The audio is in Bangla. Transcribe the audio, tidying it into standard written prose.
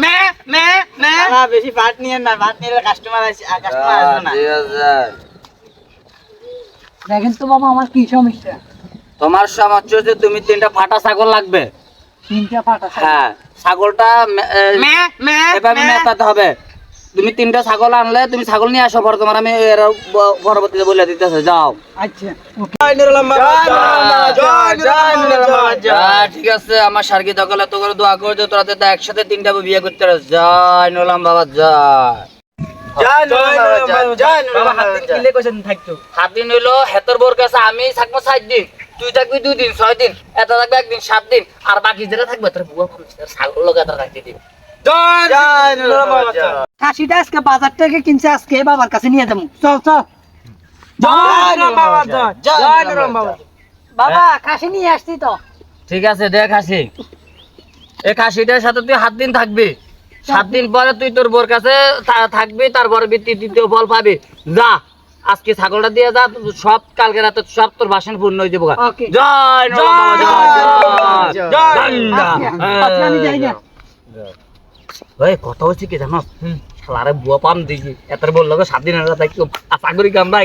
মে মে মে বেশি ভাত নিয়ে না, ভাত নিলে কাস্টমার আসবে না। ঠিক আছে। দেখেন তো বাবা আমার কি সমস্যা। তোমার সমস্যা হচ্ছে তুমি 3টা ফাটা ছাগল লাগবে। 3টা ফাটা হ্যাঁ, ছাগলটা মে মে এভাবে মেটাতে হবে। তুমি 3টা ছাগল আনলে তুমি ছাগল নিয়ে আসো, পরে তোমার আমি এর পরবর্তীতে বলে দিতেছে। যাও। আচ্ছা ওকে। ঠিক আছে, আমার সার্গি দখলে তো করে দোয়া করছে তোরা তো একসাথে 3টা বিয়ে করতে পারো। জয় নুরুল বাবা জয়। সাত দিন হইলো হেতর বোর কাছে আমি থাকবো 7 দিন, তুই থাকবি 2 দিন, 6 দিন, এটা থাকবে 1 দিন, 7 দিন, আর বাকি যেটা থাকবে তোর বুয়া ছাগল লোক এটা রাখতে দিবি। খাসিটা আজকে বাজার থেকে কিনছে, আজকে বাবার কাছে নিয়ে যাবো। চল চল বাবা, খাসি নিয়ে আসছি তো। ঠিক আছে, দেখ খাসি, এই খাসিটার সাথে তুই 7 দিন থাকবি। 7 দিন পরে তুই তোর বোর কাছে থাকবি, তারপরে তৃতীয় ফল পাবি। যা, আজকে ছাগলটা দিয়ে যা, সব কালকে রাতে সব তোর বাসন পূর্ণ হয়ে যাবো। ওকে। জয় নুরুল বাবা জয়। আজকে আমি যাই না। ওই কত হচ্ছে কি জানো, শালারে বুয়া পাম দিছি এত বললো 7 দিনের রাতে কি আশা করি আমরা